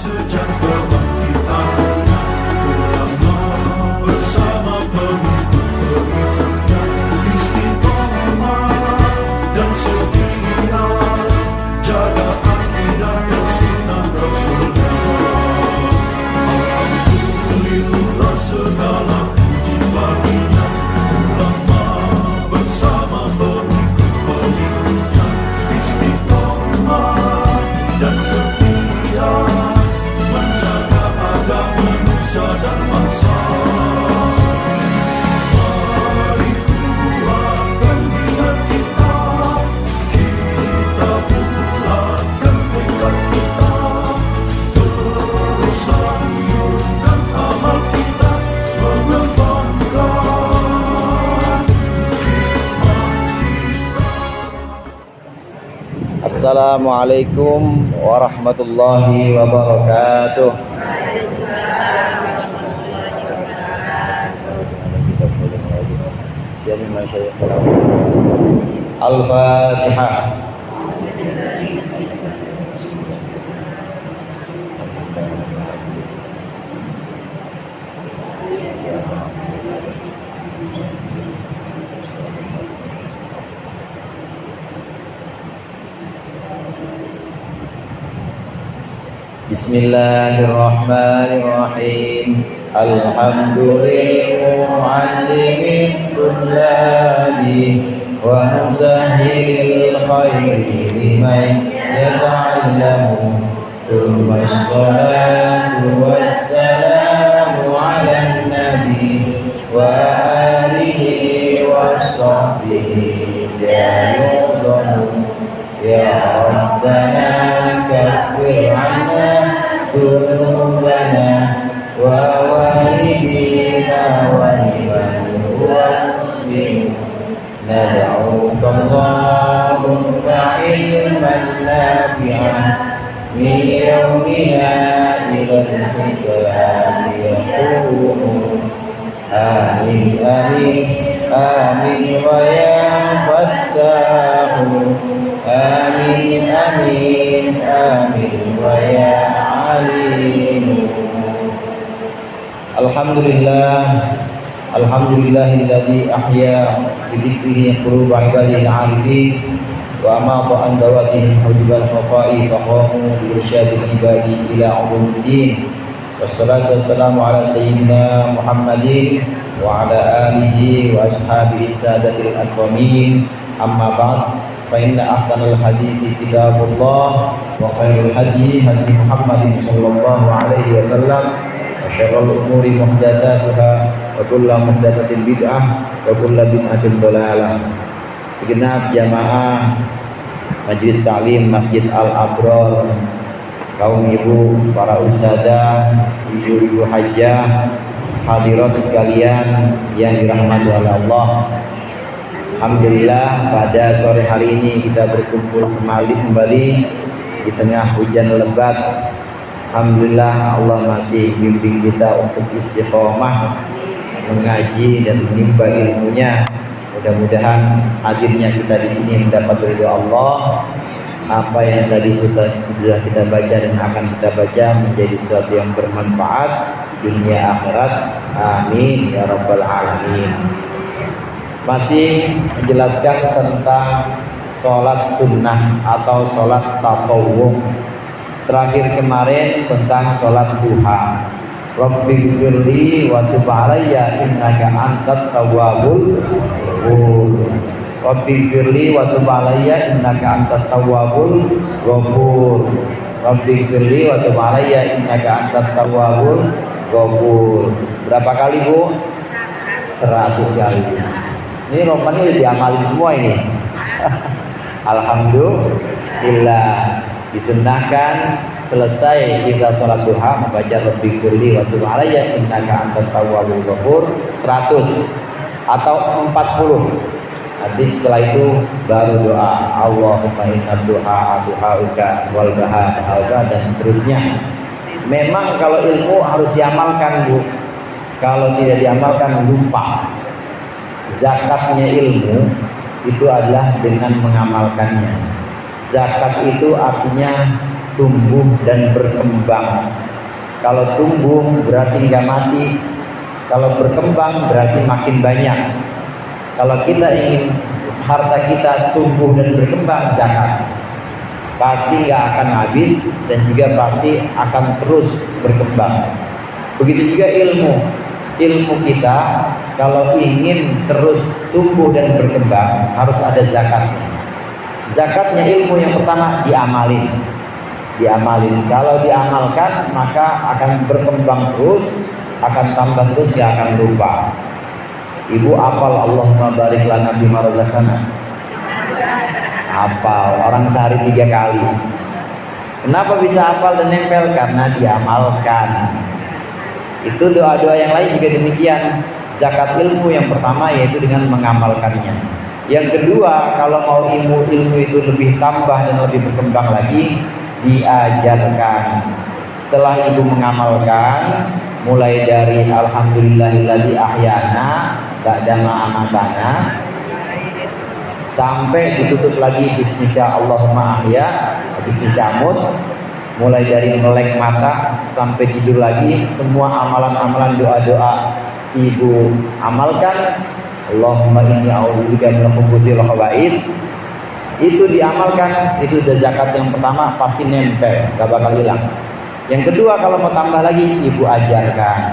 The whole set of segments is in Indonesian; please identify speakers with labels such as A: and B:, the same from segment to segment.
A: sejak kebangkitannya, ulama bersama pengikut-pengikutnya istiqomah dan setia, jaga akidah dan sunnah Rasulnya. Alhamdulillah segala puji baginya, ulama bersama pengikut-pengikutnya istiqomah dan setia, menjaga agama manusia dan bangsa. Mari kuatkan niat kita, kita bulatkan tekad kita, terus lanjutkan amal kita, mengembangkan hikmah kita.
B: Assalamualaikum warahmatullahi wabarakatuh. Al-Fatihah. Bismillahirrahmanirrahim. Alhamdulillahil mu'allimil kullabi wa musahhilil khairi liman yata'allamu. Tsumma assalatu wassalamu 'alan nabi wa alihi wa sahbihi ya yu'lamu. Ya Rabbana kaffir 'anna dhunubana wa walidina wa liman huwa muslim. Nad'uka Allahumma ilman nafi'an min yawmina ilal hisab yaqumu. Amin amin amin wa ya fattahu. Amin amin amin wa ya alim. Alhamdulillahilladzi ahya bi dzikrihi quluba ibadihi al-'arifin wa amata an dawatihim hujubal khafa'i faqamu bi irsyadil ibadi ila 'ulumiddin. Wassalatu wassalamu ala sayyidina Muhammadin wa ala alihi wa ashabihi sadatil akramin. Amma ba'd. Fa inna ahsanal hadithi kitabullah wa khairul hadi hadi Muhammadin sallallahu alaihi wasallam wa syarrul umuri muhdatsatuha wa kullu muhdatsatin bid'ah wa kullu bid'atin dhalalah. Segenap jamaah Majelis Ta'lim Masjid Al-Abrar, kaum ibu, para ustadzah, ibu-ibu hajjah, hadirat sekalian yang dirahmati oleh Allah. Alhamdulillah pada sore hari ini kita berkumpul kembali di tengah hujan lebat. Alhamdulillah Allah masih bimbing kita untuk istiqomah mengaji dan menimba ilmunya. Mudah-mudahan hadirnya kita di sini mendapat ridho Allah. Apa yang tadi sudah kita baca dan akan kita baca menjadi sesuatu yang bermanfaat dunia akhirat. Amin ya rabbal alamin. Masih menjelaskan tentang sholat sunnah atau sholat tatawwu. Terakhir kemarin tentang sholat duha. Rabbighfirli wa tub alayya innaka antat tawwabul ghafur. Rabbighfirli wa tub alayya innaka antat tawwabul ghafur. Rabbighfirli wa tub alayya innaka antat tawwabul ghafur. Berapa kali, Bu? 100 kali. Ini rombongan udah diamalin semua ini. Alhamdulillah, disunnahkan selesai kita sholat duha membaca Rabbighfirli wa tub alayya innaka antat tawwabul ghafur 100 atau 40. Nanti setelah itu baru doa Allahumma inna du'a du'auka wal baha dan seterusnya. Memang kalau ilmu harus diamalkan, Bu. Kalau tidak diamalkan lupa. Zakatnya ilmu itu adalah dengan mengamalkannya. Zakat itu artinya tumbuh dan berkembang. Kalau tumbuh berarti nggak mati, kalau berkembang berarti makin banyak. Kalau kita ingin harta kita tumbuh dan berkembang, zakat. Pasti nggak akan habis dan juga pasti akan terus berkembang. Begitu juga ilmu kita kalau ingin terus tumbuh dan berkembang harus ada zakatnya. Zakatnya ilmu yang pertama diamalin. Kalau diamalkan maka akan berkembang terus, akan tambah terus, gak akan lupa. Ibu hafal Allahumma barik lana bima razaqtana? Hafal, orang sehari 3 kali. Kenapa bisa hafal dan nempel? Karena diamalkan. Itu doa-doa yang lain juga demikian. Zakat ilmu yang pertama yaitu dengan mengamalkannya. Yang kedua, kalau mau ilmu itu lebih tambah dan lebih berkembang lagi, diajarkan. Setelah ibu mengamalkan, mulai dari alhamdulillahilladzi ahyana ba'da ma amatana sampai ditutup lagi bismika Allahumma ahya, habis dicamut, mulai dari melek mata sampai tidur lagi, semua amalan-amalan doa-doa ibu amalkan. Allahumma inni a'udzubika minal khubuthi wal khaba'ith. Itu diamalkan, itu udah zakat yang pertama, pasti nempel, gak bakal hilang. Yang kedua, kalau mau tambah lagi, ibu ajarkan,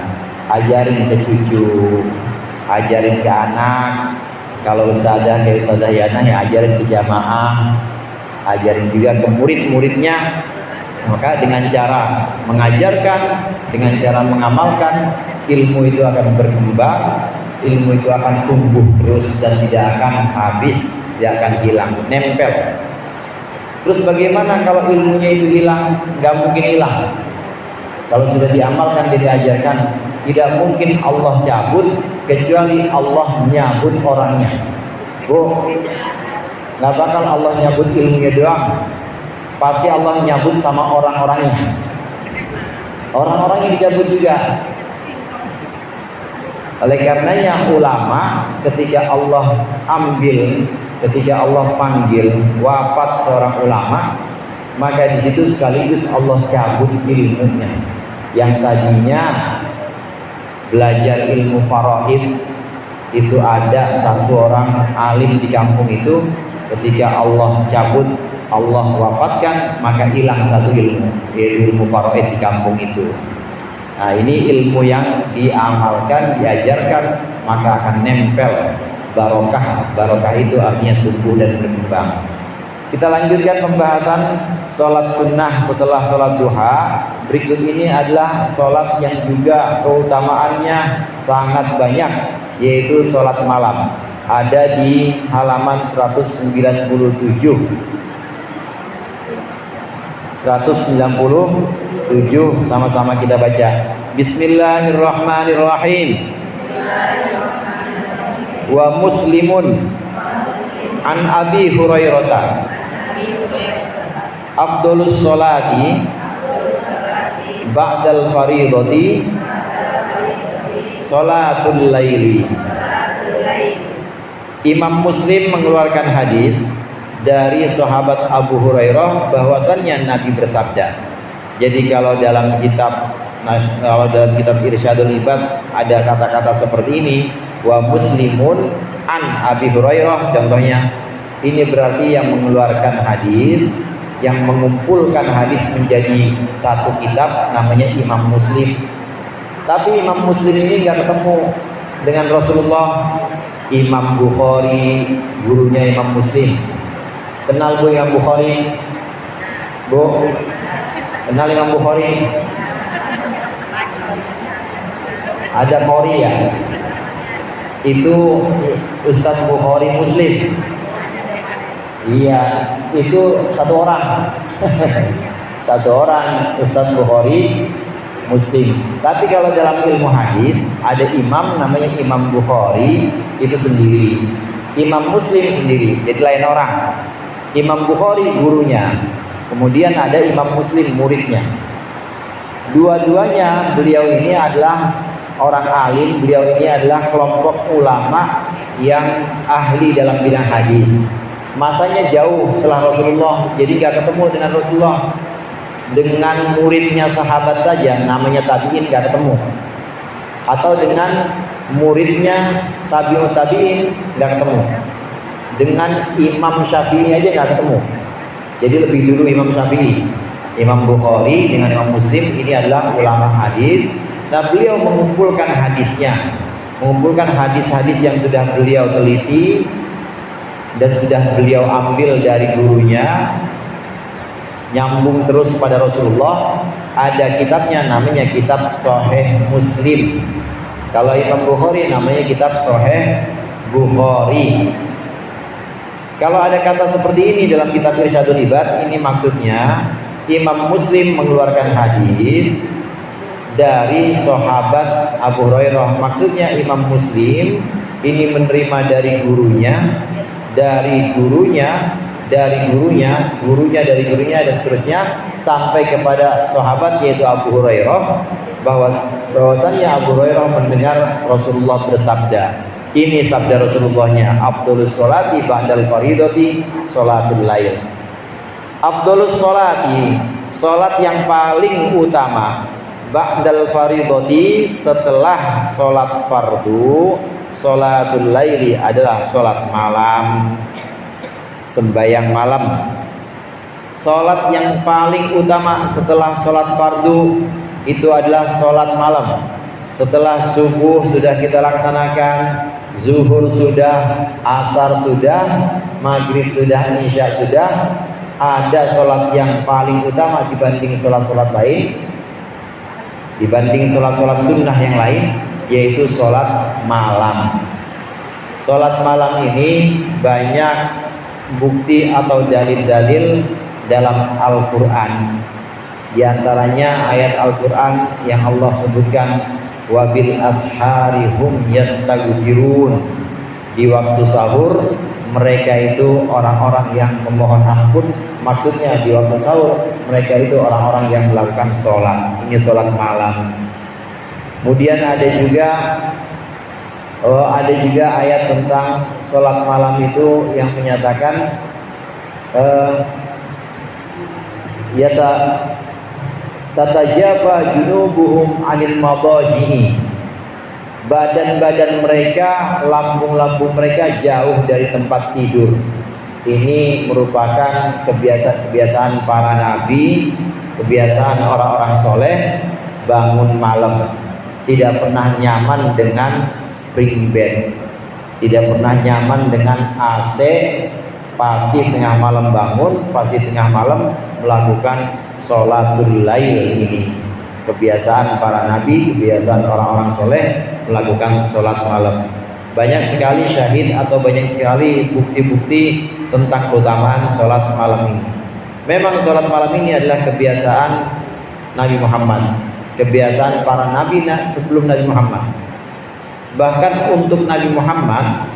B: ajarin ke cucu, ajarin ke anak. Kalau ustazah kayak ustazah Yana, ya ajarin ke jamaah, ajarin juga ke murid-muridnya. Maka dengan cara mengajarkan, dengan cara mengamalkan, ilmu itu akan berkembang, ilmu itu akan tumbuh terus dan tidak akan habis, tidak akan hilang, nempel. Terus bagaimana kalau ilmunya itu hilang? Gak mungkin hilang. Kalau sudah diamalkan dan diajarkan, tidak mungkin Allah cabut kecuali Allah nyabut orangnya. Bu, gak bakal Allah nyabut ilmunya doang, pasti Allah nyabut sama orang-orangnya. Orang-orangnya dicabut juga. Oleh karenanya ulama ketika Allah panggil wafat seorang ulama, maka di situ sekaligus Allah cabut ilmunya. Yang tadinya belajar ilmu faraid itu ada satu orang alim di kampung itu, ketika Allah cabut, Allah wafatkan, maka hilang satu ilmu, yaitu ilmu faraid di kampung itu. Nah, ini ilmu yang diamalkan, diajarkan, maka akan nempel barokah. Barokah itu artinya tumbuh dan berkembang. Kita lanjutkan pembahasan sholat sunnah setelah sholat duha. Berikut ini adalah sholat yang juga keutamaannya sangat banyak, yaitu sholat malam. Ada di halaman 197. 197, sama-sama kita baca. Bismillahirrahmanirrahim. Wa muslimun an Abi Hurairah afdolus sholati ba'dal faridati sholatul laili. Imam Muslim mengeluarkan hadis dari sahabat Abu Hurairah bahwasannya Nabi bersabda. Jadi kalau dalam kitab Irsyadul Ibad ada kata-kata seperti ini, wa muslimun an Abi Hurairah, contohnya ini berarti yang mengeluarkan hadis, yang mengumpulkan hadis menjadi satu kitab namanya Imam Muslim. Tapi Imam Muslim ini nggak ketemu dengan Rasulullah. Imam Bukhari gurunya Imam Muslim. Kenal Bu Imam Bukhari? Bu, kenal Imam Bukhari? Ada Qori ya? Itu Ustadz Bukhari Muslim. Iya, itu satu orang. Satu orang Ustadz Bukhari Muslim. Tapi kalau dalam ilmu hadis ada imam namanya Imam Bukhari itu sendiri, Imam Muslim sendiri, jadi lain orang. Imam Bukhari gurunya, kemudian ada Imam Muslim muridnya. Dua-duanya beliau ini adalah orang alim, beliau ini adalah kelompok ulama yang ahli dalam bidang hadis. Masanya jauh setelah Rasulullah, jadi nggak ketemu dengan Rasulullah. dengan muridnya sahabat saja namanya tabi'in gak ketemu, atau dengan muridnya tabi'ut tabi'in gak ketemu, dengan Imam Syafi'i aja gak ketemu. Jadi lebih dulu Imam Syafi'i, Imam Bukhari dengan Imam Muslim ini adalah ulama hadis. Nah, beliau mengumpulkan hadisnya, mengumpulkan hadis-hadis yang sudah beliau teliti dan sudah beliau ambil dari gurunya, nyambung terus pada Rasulullah. Ada kitabnya namanya kitab Sahih Muslim. Kalau Imam Bukhari namanya kitab Sahih Bukhari. Kalau ada kata seperti ini dalam kitab Irsyadul Ibad, ini maksudnya Imam Muslim mengeluarkan hadis dari sahabat Abu Hurairah. Maksudnya Imam Muslim ini menerima dari gurunya, dari gurunya, dari gurunya, gurunya dari gurunya, dan seterusnya sampai kepada sahabat yaitu Abu Hurairah, bahwasannya Abu Hurairah mendengar Rasulullah bersabda. Ini sabda Rasulullahnya, afdhalus sholati ba'dal faridati sholatul lail. Afdhalus sholati, sholat yang paling utama, ba'dal faridati, setelah sholat fardu, sholatul laili adalah sholat malam, sembahyang malam. Sholat yang paling utama setelah sholat fardu itu adalah sholat malam. Setelah subuh sudah kita laksanakan, zuhur sudah, asar sudah, maghrib sudah, isya sudah, ada sholat yang paling utama dibanding sholat-sholat lain, dibanding sholat-sholat sunnah yang lain, yaitu sholat malam. Sholat malam ini banyak bukti atau dalil-dalil dalam Al-Quran. Di antaranya ayat Al-Quran yang Allah sebutkan, wabil ashari hum yastaghfirun. Di waktu sahur mereka itu orang-orang yang memohon ampun. Maksudnya di waktu sahur mereka itu orang-orang yang melakukan sholat. Ini sholat malam. Kemudian ada juga ayat tentang sholat malam itu yang menyatakan tatajafa junubuhum anil madaji'i, badan-badan mereka, lambung-lambung mereka jauh dari tempat tidur. Ini merupakan kebiasaan para nabi, kebiasaan orang-orang soleh, bangun malam, tidak pernah nyaman dengan spring bed, tidak pernah nyaman dengan AC, pasti tengah malam bangun, pasti tengah malam melakukan sholatul lail. Ini kebiasaan para nabi, kebiasaan orang-orang soleh melakukan sholat malam. Banyak sekali syahid atau banyak sekali bukti-bukti tentang keutamaan sholat malam ini. Memang sholat malam ini adalah kebiasaan Nabi Muhammad, kebiasaan para nabi sebelum Nabi Muhammad. Bahkan untuk Nabi Muhammad,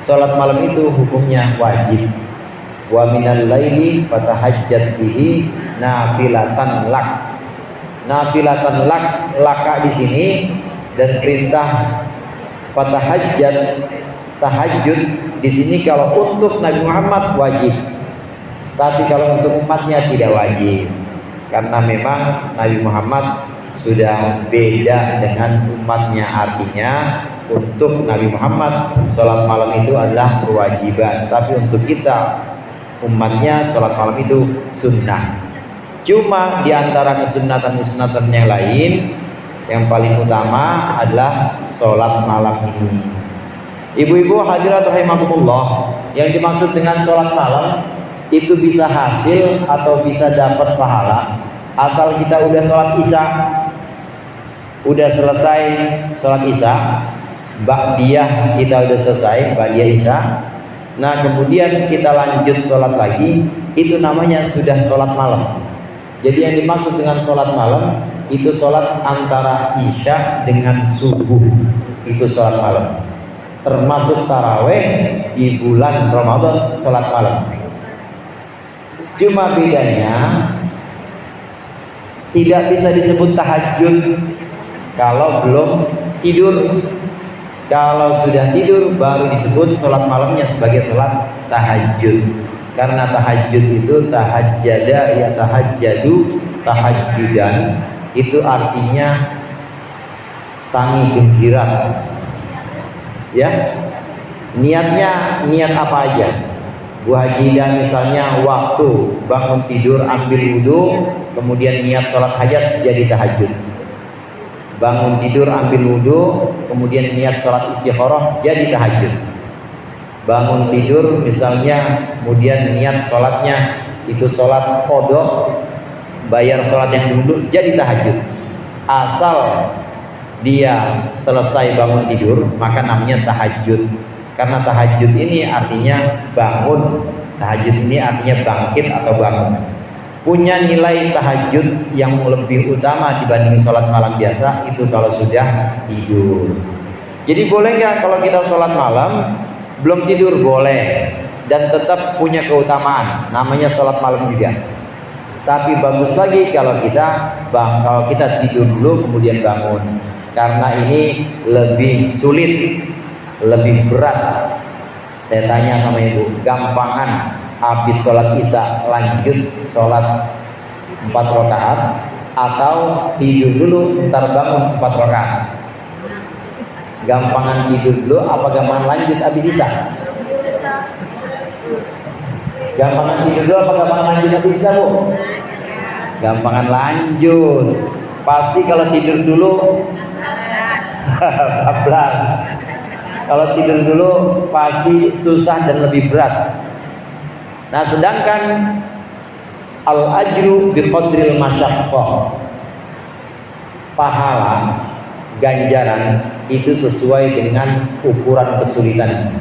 B: sholat malam itu hukumnya wajib. Wa minal laili fatahajjat bihi nafilatan lak. Nafilatan lak, laka di sini, dan perintah fatahajjat, tahajud di sini kalau untuk Nabi Muhammad wajib. Tapi kalau untuk umatnya tidak wajib. Karena memang Nabi Muhammad sudah beda dengan umatnya. Artinya untuk Nabi Muhammad sholat malam itu adalah kewajiban, tapi untuk kita umatnya sholat malam itu sunnah. Cuma di antara kesunatan-kesunatan yang lain, yang paling utama adalah sholat malam ini. Ibu-ibu hadirat rahimakumullah, yang dimaksud dengan sholat malam itu bisa hasil atau bisa dapat pahala asal kita udah sholat isya, udah selesai sholat isya, ba'diyah kita udah selesai ba'diyah isya. Nah kemudian kita lanjut sholat lagi, itu namanya sudah sholat malam. Jadi yang dimaksud dengan sholat malam itu sholat antara isya dengan subuh, itu sholat malam. Termasuk taraweh di bulan Ramadan sholat malam. Cuma bedanya tidak bisa disebut tahajud kalau belum tidur. Kalau sudah tidur baru disebut sholat malamnya sebagai sholat tahajud. Karena tahajud itu tahajjada ya tahajjadu, tahajjudan itu artinya tangi jengkiran. Ya, niatnya niat apa aja? Bu Haji dan misalnya waktu bangun tidur ambil wudhu, kemudian niat sholat hajat jadi tahajud. Bangun tidur ambil wudhu, kemudian niat sholat istikharah jadi tahajud. Bangun tidur misalnya, kemudian niat sholatnya itu sholat qadha, bayar sholat yang dulu jadi tahajud. Asal dia selesai bangun tidur maka namanya tahajud. Karena tahajud ini artinya bangun, tahajud ini artinya bangkit atau bangun. Punya nilai tahajud yang lebih utama dibanding sholat malam biasa itu kalau sudah tidur. Jadi boleh nggak kalau kita sholat malam belum tidur? Boleh, dan tetap punya keutamaan, namanya sholat malam juga. Tapi bagus lagi kalau kita tidur dulu kemudian bangun, karena ini lebih sulit, lebih berat. Saya tanya sama ibu, gampangan habis sholat isya lanjut sholat 4 rakaat atau tidur dulu ntar bangun 4 rakaat? Gampangan tidur dulu apa gampangan lanjut habis isya? Gampangan tidur dulu apa gampangan lanjut habis isya, Bu? Gampangan lanjut. Pasti kalau tidur dulu 14. Kalau tidur dulu pasti susah dan lebih berat. Nah, sedangkan al-ajru biqadril masyaqqah, pahala ganjaran itu sesuai dengan ukuran kesulitan.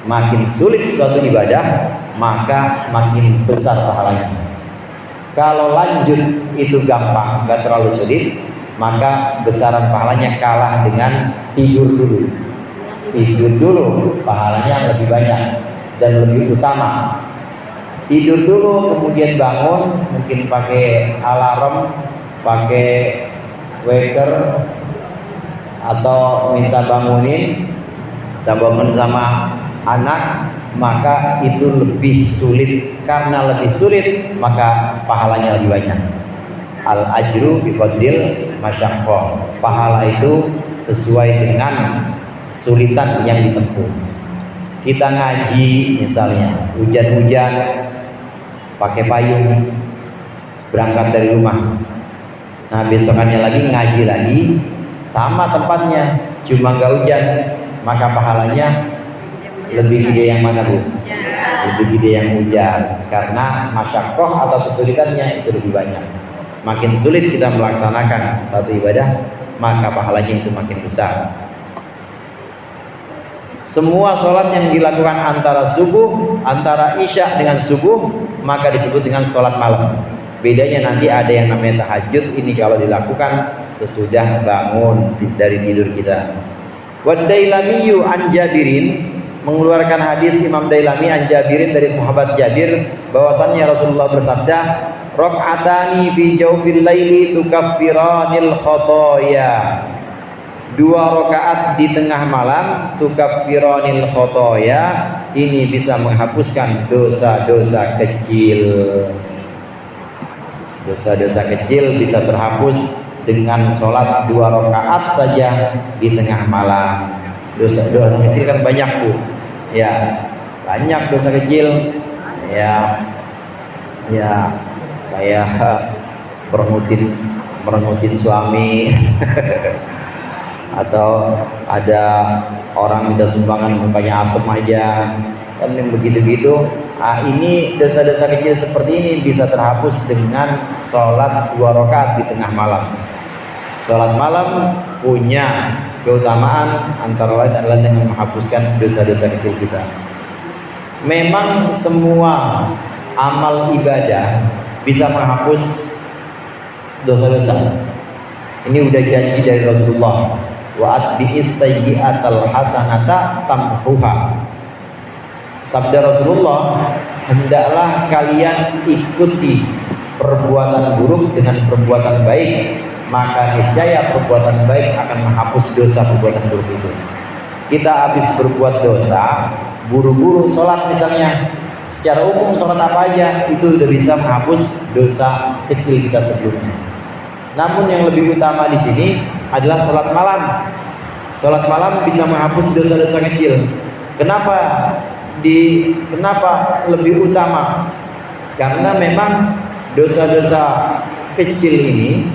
B: Makin sulit suatu ibadah, maka makin besar pahalanya. Kalau lanjut itu gampang, nggak terlalu sulit, maka besaran pahalanya kalah dengan tidur dulu. Tidur dulu pahalanya lebih banyak dan lebih utama. Tidur dulu kemudian bangun, mungkin pakai alarm, pakai waker, atau minta bangunin, kita bangun sama anak, maka itu lebih sulit. Karena lebih sulit maka pahalanya lebih banyak. Al ajru biqadril masyaqqah, pahala itu sesuai dengan sulitan yang ditempuh. Kita ngaji misalnya, hujan-hujan pakai payung berangkat dari rumah, nah besokannya lagi ngaji lagi sama tempatnya, cuma nggak hujan, maka pahalanya lebih gede yang mana, Bu? Lebih gede yang hujan, karena masyaqqah atau kesulitannya itu lebih banyak. Makin sulit kita melaksanakan satu ibadah, maka pahalanya itu makin besar. Semua sholat yang dilakukan antara subuh, antara isya dengan subuh, maka disebut dengan sholat malam. Bedanya nanti ada yang namanya tahajud, ini kalau dilakukan sesudah bangun dari tidur kita. Wad-Dailamiyu an Jabirin, mengeluarkan hadis Imam Dailami an Jabirin dari sahabat Jabir, bahwasannya Rasulullah bersabda, rakaatani fi jawfil laili tukaffiranil khotoya. 2 rakaat di tengah malam tukaffiranil khotoya, ini bisa menghapuskan dosa-dosa kecil. Dosa-dosa kecil bisa terhapus dengan sholat 2 rakaat saja di tengah malam. Dosa-dosa kecil kan banyak, Bu. Ya, banyak dosa kecil. Ya, kayak merengutin suami. Atau ada orang minta sumbangan mukanya asem aja, kan yang begitu-gitu. Nah, ini dosa-dosa kecil seperti ini bisa terhapus dengan sholat 2 rakaat di tengah malam. Sholat malam punya keutamaan antara lain adalah dengan menghapuskan dosa-dosa kecil kita. Memang semua amal ibadah bisa menghapus dosa-dosa. Ini udah janji dari Rasulullah. Wa atbi'is sayyi'atal hasanata tamhuha. Sabda Rasulullah, hendaklah kalian ikuti perbuatan buruk dengan perbuatan baik, maka niscaya perbuatan baik akan menghapus dosa perbuatan buruk itu. Kita habis berbuat dosa, buru-buru sholat misalnya, Secara umum sholat apa aja itu udah bisa menghapus dosa kecil kita sebelumnya. Namun yang lebih utama di sini adalah sholat malam. Sholat malam bisa menghapus dosa-dosa kecil. Kenapa lebih utama? Karena memang dosa-dosa kecil ini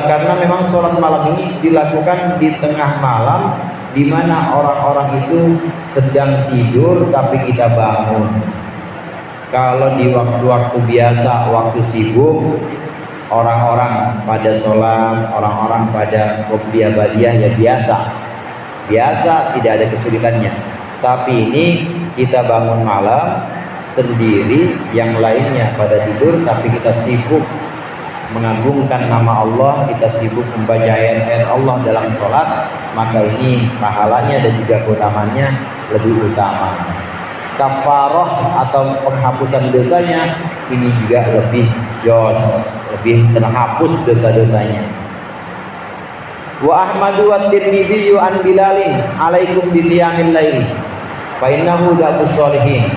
B: karena memang sholat malam ini dilakukan di tengah malam, di mana orang-orang itu sedang tidur tapi kita bangun. Kalau di waktu-waktu biasa, waktu sibuk, orang-orang pada sholat, orang-orang pada qobliyah ba'diyah ya biasa, tidak ada kesulitannya. Tapi ini kita bangun malam sendiri, yang lainnya pada tidur tapi kita sibuk mengagungkan nama Allah, kita sibuk membaca ayat-ayat Allah dalam sholat, maka ini pahalanya dan juga keutamaannya lebih utama. Kafarah atau penghapusan dosanya ini juga lebih jos, lebih terhapus dosa-dosanya. Wa Ahmadu wa Tirmidzi an Bilalin alaikum bi qiyamil lail fa innahu da'us sholihin.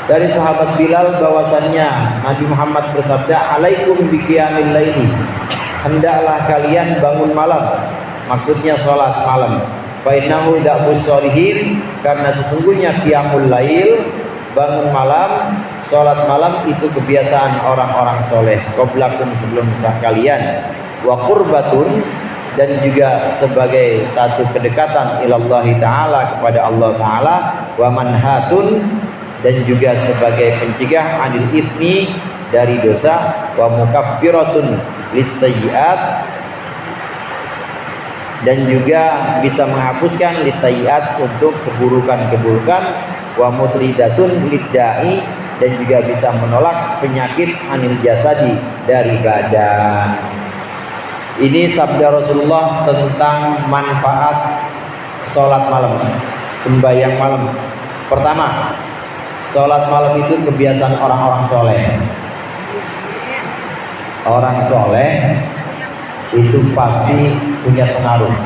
B: Dari sahabat Bilal bahwasannya Nabi Muhammad bersabda, alaikum bi qiyamil laili, hendaklah kalian bangun malam, maksudnya sholat malam. Fa innahu da'us sholihin, karena sesungguhnya qiyamul lail, bangun malam, sholat malam itu kebiasaan orang-orang soleh qablakum, sebelum kalian. Wa qurbatun, dan juga sebagai satu kedekatan ilallahi ta'ala, kepada Allah ta'ala. Wa manhatun, dan juga sebagai pencegah anil itsmi, dari dosa. Wa mukaffiratun lisayyi'at, dan juga bisa menghapuskan litayyi'at, untuk keburukan-keburukan. Wa mutridatun liddai, dan juga bisa menolak penyakit anil jasadi, dari badan. Ini sabda Rasulullah tentang manfaat sholat malam, sembahyang malam. Pertama, sholat malam itu kebiasaan orang-orang soleh. Orang soleh itu pasti punya pengaruh.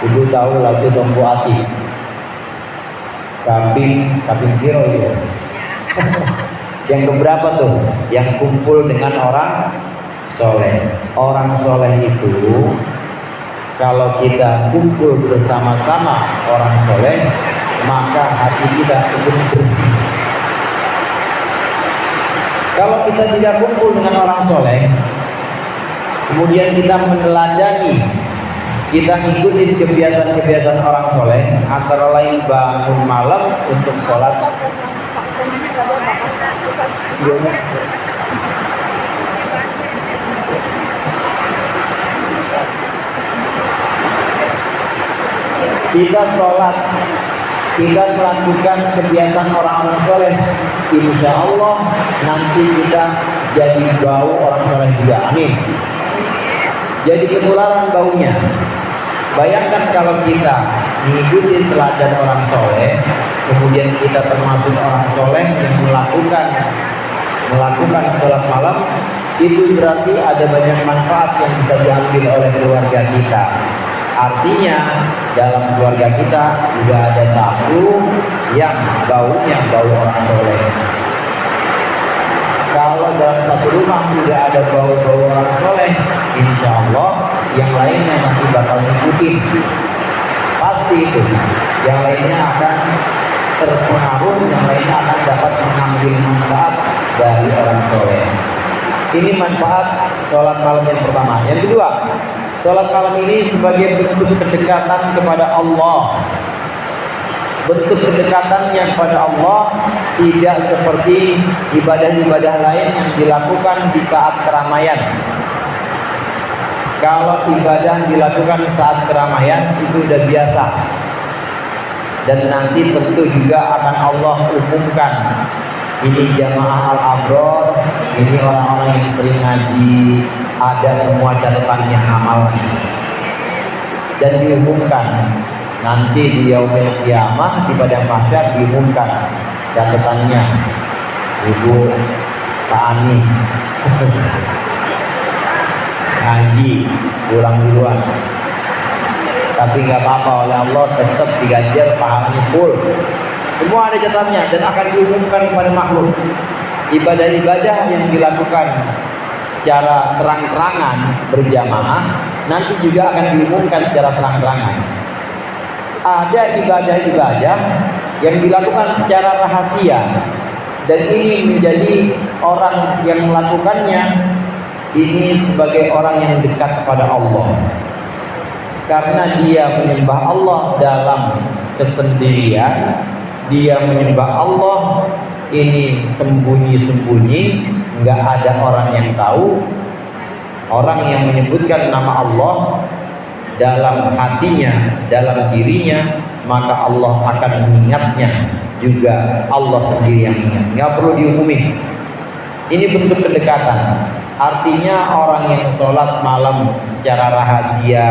B: Ibu tahu lagu Tombo Ati, kambing kiro itu. Yang keberapa tuh? Yang kumpul dengan orang soleh. Orang soleh itu, kalau kita kumpul bersama-sama orang soleh, maka hati kita itu bersih. Kalau kita tidak kumpul dengan orang soleh, kemudian kita meneladani, kita ikutin kebiasaan-kebiasaan orang soleh, antara lain bangun malam untuk sholat. Kita sholat, kita melakukan kebiasaan orang-orang soleh, insya Allah nanti kita jadi bau orang soleh juga, amin. Jadi ketularan baunya. Bayangkan kalau kita mengikuti teladan orang soleh, kemudian kita termasuk orang soleh yang melakukan sholat malam, itu berarti ada banyak manfaat yang bisa diambil oleh keluarga kita. Artinya dalam keluarga kita juga ada satu yang baunya bau orang soleh. Kalau dalam satu rumah tidak ada bau-bau orang soleh, insya Allah yang lainnya nanti bakal ngikutin. Pasti itu. Yang lainnya akan terpengaruh, yang lainnya akan dapat mengambil manfaat dari orang soleh. Ini manfaat sholat malam yang pertama. Yang kedua, sholat malam ini sebagai bentuk kedekatan kepada Allah. Bentuk kedekatannya kepada Allah tidak seperti ibadah-ibadah lain yang dilakukan di saat keramaian. Kalau ibadah dilakukan saat keramaian itu udah biasa, dan nanti tentu juga akan Allah umumkan. Ini jamaah al-abrar, ini orang-orang yang sering ngaji, ada semua catatannya amal, dan diumumkan. Nanti di yaumil qiyamah, di padang mahsyar diumumkan catatannya. Ibu Pak Ani ngaji pulang duluan, tapi nggak apa-apa, oleh Allah tetap diganjar pahalanya full Semua ada catatannya dan akan diumumkan kepada makhluk. Ibadah-ibadah yang dilakukan secara terang-terangan berjamaah nanti juga akan diumumkan secara terang-terangan. Ada ibadah-ibadah yang dilakukan secara rahasia dan ini menjadi orang yang melakukannya ini sebagai orang yang dekat kepada Allah karena dia menyembah Allah dalam kesendirian, dia menyembah Allah ini sembunyi-sembunyi, nggak ada orang yang tahu. Orang yang menyebutkan nama Allah dalam hatinya, dalam dirinya, maka Allah akan mengingatnya juga. Allah sendiri yang ingat, nggak perlu diumumin. Ini bentuk kedekatan. Artinya orang yang sholat malam secara rahasia,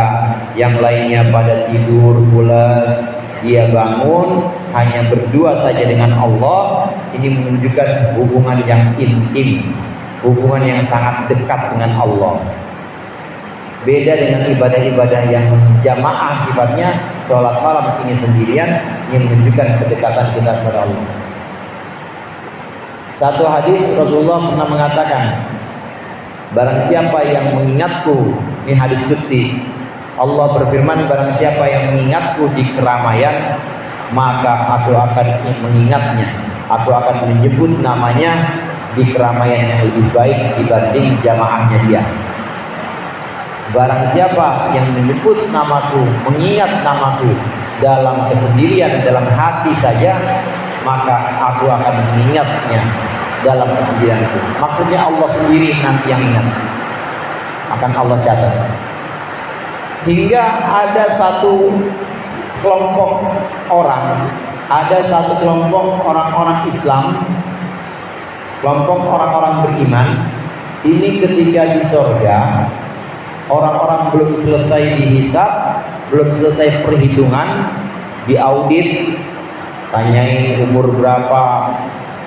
B: yang lainnya pada tidur pulas, dia bangun hanya berdua saja dengan Allah. Ini menunjukkan hubungan yang intim, hubungan yang sangat dekat dengan Allah. Beda dengan ibadah-ibadah yang jamaah sifatnya, sholat malam ini sendirian, yang menunjukkan kedekatan kita kepada Allah. Satu hadis Rasulullah pernah mengatakan, barang siapa yang mengingatku, ini hadis qudsi, Allah berfirman, barang siapa yang mengingatku di keramaian, maka aku akan mengingatnya, aku akan menyebut namanya di keramaian yang lebih baik dibanding jamaahnya dia. Barang siapa yang menyebut namaku, mengingat namaku dalam kesendirian, dalam hati saja, maka aku akan mengingatnya dalam kesendirianku. Maksudnya Allah sendiri nanti yang ingat, akan Allah catat. Hingga ada satu kelompok orang, ada satu kelompok orang-orang Islam, kelompok orang-orang beriman, ini ketika di sorga, orang-orang belum selesai dihisab, belum selesai perhitungan, diaudit, tanyain umur berapa,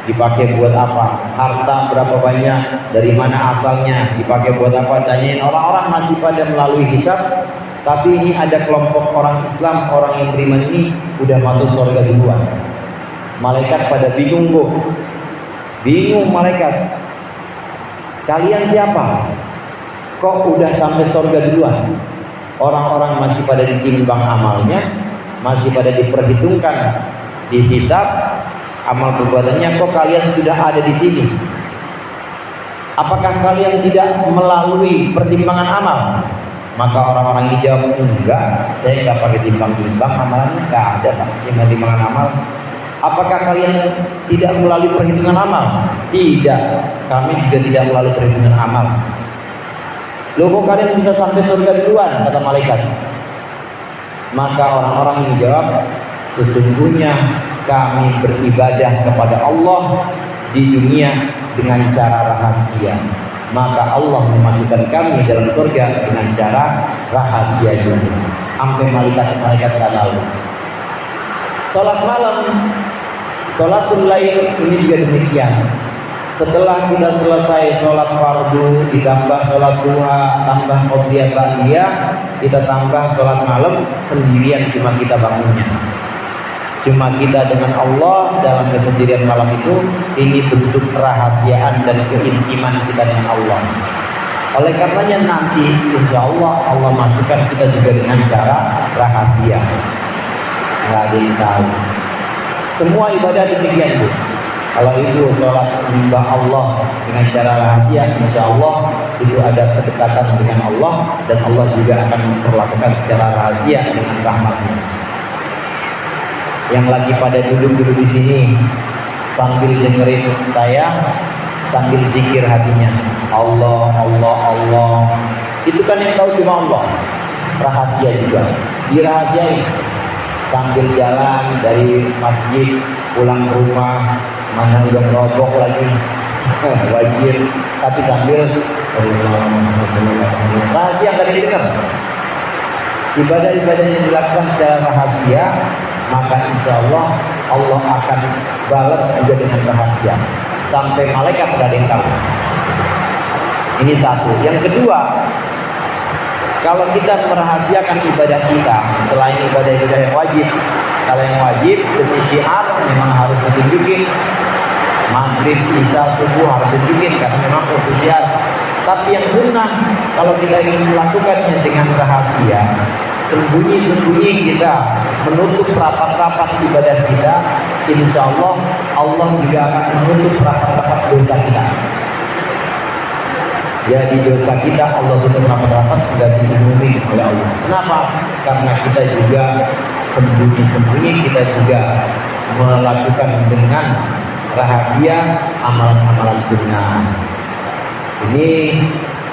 B: dipakai buat apa, harta berapa banyak, dari mana asalnya, dipakai buat apa, tanyain. Orang-orang masih pada melalui hisab, tapi ini ada kelompok orang Islam, orang yang beriman ini udah masuk surga duluan. Malaikat pada bingung, bingung malaikat, kalian siapa? Kok udah sampai surga duluan? Orang-orang masih pada ditimbang amalnya, masih pada diperhitungkan, dihisab amal perbuatannya. Kok kalian sudah ada di sini? Apakah kalian tidak melalui pertimbangan amal? Maka orang-orang ini jawab, enggak, saya nggak pakai timbang-timbang, amalannya nggak ada pak, timbangan amal. Apakah kalian tidak melalui perhitungan amal? Tidak, kami juga tidak melalui perhitungan amal. Loh, kok kalian bisa sampai surga duluan, kata malaikat. Maka orang-orang ini jawab, sesungguhnya kami beribadah kepada Allah di dunia dengan cara rahasia, maka Allah memasukkan kami dalam surga dengan cara rahasia juga. Sampai malaikat nggak tahu. Salat malam, salatul lail ini juga demikian. Setelah kita selesai sholat fardu, ditambah sholat duha, tambah qobliyah ba'diyah, kita tambah sholat malam, sendirian cuma kita bangunnya. Cuma kita dengan Allah dalam kesendirian malam itu, ini bentuk kerahasiaan dan keintiman kita dengan Allah. Oleh karenanya nanti insya Allah Allah masukkan kita juga dengan cara rahasia, nggak ada yang tahu. Semua ibadah demikian Bu. Kalau itu sholat menyembah Allah dengan cara rahasia, insya Allah itu ada kedekatan dengan Allah, dan Allah juga akan memperlakukan secara rahasia dengan rahmatnya. Yang lagi pada duduk-duduk di sini sambil dengerin saya, sambil zikir hatinya, Allah, Allah, Allah. Itu kan yang tahu cuma Allah. Rahasia juga, dirahasiain. Sambil jalan dari masjid pulang ke rumah, mana udah ngerobok lagi, wajib, tapi sambil rahasia nggak didengar. Ibadah-ibadah yang dilakukan secara rahasia, maka insya Allah Allah akan balas juga dengan rahasia sampai malaikat nggak ada yang tahu. Ini satu. Yang kedua, kalau kita merahasiakan ibadah kita selain ibadah-ibadah yang wajib, Kalau yang wajib demi syiar memang harus ditunjukin. Maghrib, isya, subuh harus ditunjukin karena memang untuk syiar. Tapi yang sunnah, kalau kita ingin melakukannya dengan rahasia, sembunyi-sembunyi kita menutup rapat-rapat ibadah kita, insya Allah Allah juga akan menutup rapat-rapat dosa kita. Jadi dosa kita Allah tutup rapat-rapat, tidak diumumi oleh Allah. Kenapa? Karena kita juga sembunyi-sembunyi, kita juga melakukan dengan rahasia amalan-amalan sunnah. Ini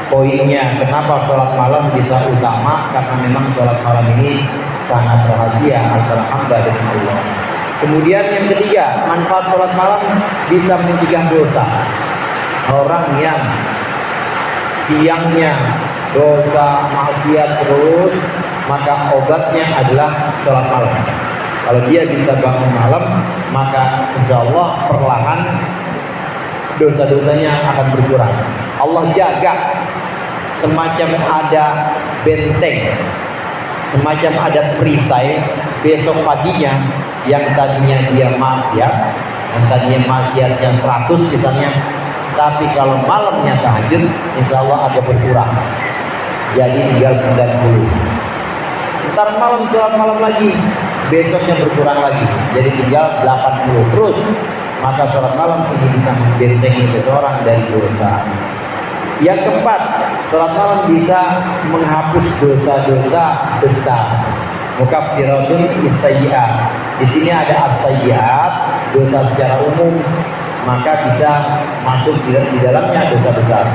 B: poinnya, kenapa sholat malam bisa utama, karena memang sholat malam ini sangat rahasia antara hamba dengan Allah. Kemudian yang ketiga, manfaat sholat malam bisa mencegah dosa. Orang yang siangnya dosa maksiat terus, maka obatnya adalah sholat malam. Kalau dia bisa bangun malam, maka insya Allah perlahan dosa-dosanya akan berkurang. Allah jaga semacam ada benteng, semacam ada perisai. Besok paginya yang tadinya dia maksiat, yang tadinya maksiatnya 100 misalnya, tapi kalau malamnya tahajud, insya Allah agak berkurang, jadi tinggal 90. Ntar malam sholat malam lagi, besoknya berkurang lagi, jadi tinggal 80 terus. Maka sholat malam ini bisa membentengi seseorang dari dosa. Yang keempat, sholat malam bisa menghapus dosa-dosa besar. Mukaffiratun lis-sayyi'at. Di sini ada as-sayyi'at, dosa secara umum, maka bisa masuk di dalamnya dosa besar.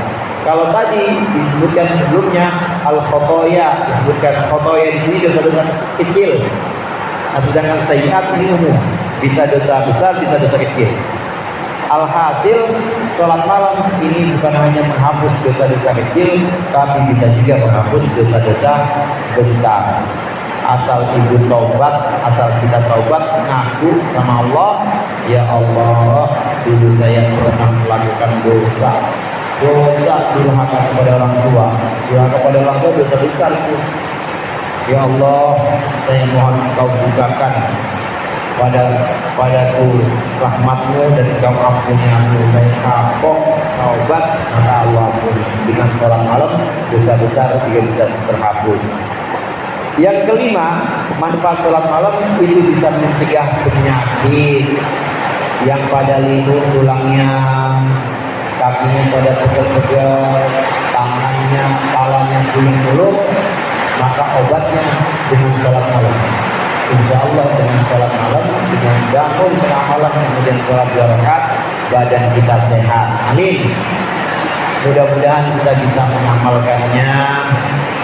B: Kalau tadi disebutkan sebelumnya al-khotoya, disebutkan khotoya di sini dosa-dosa kecil. Nah, sedangkan sayyi'at ini umum, bisa dosa besar, bisa dosa kecil. Alhasil, sholat malam ini bukan hanya menghapus dosa-dosa kecil, tapi bisa juga menghapus dosa-dosa besar. Asal ibu taubat, asal kita taubat, ngaku sama Allah, ya Allah, dulu saya pernah melakukan dosa durhaka kepada orang tua. Durhaka kepada orang tua dosa besar itu. Ya Allah, saya mohon Engkau bukakan padaku rahmatmu dan Engkau ampuni aku. Saya kapok taubat, maka Allah ampuni. Dengan sholat malam dosa besar juga bisa terhapus. Yang kelima, manfaat sholat malam itu bisa mencegah penyakit yang pada lindung tulangnya, kakinya pada pegel-pegel, tangannya, kepalanya puling-puling, maka obatnya dengan sholat malam. Insya Allah dengan sholat malam, dengan bangun tengah malam, kemudian sholat 2 rakaat, badan kita sehat. Amin. Mudah-mudahan kita bisa mengamalkannya.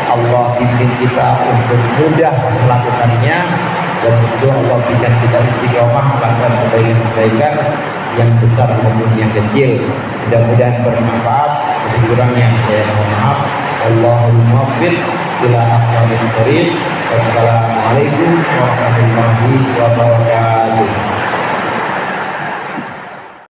B: Allah bimbing kita untuk mudah melakukannya, dan tentu Allah berikan kita istiqomah melakukan kebaikan yang besar maupun yang kecil. Mudah-mudahan bermanfaat. Kurangnya saya mohon maaf. Allahumma muwaffiq ila aqwamit thoriq. Wassalamualaikum warahmatullahi wabarakatuh.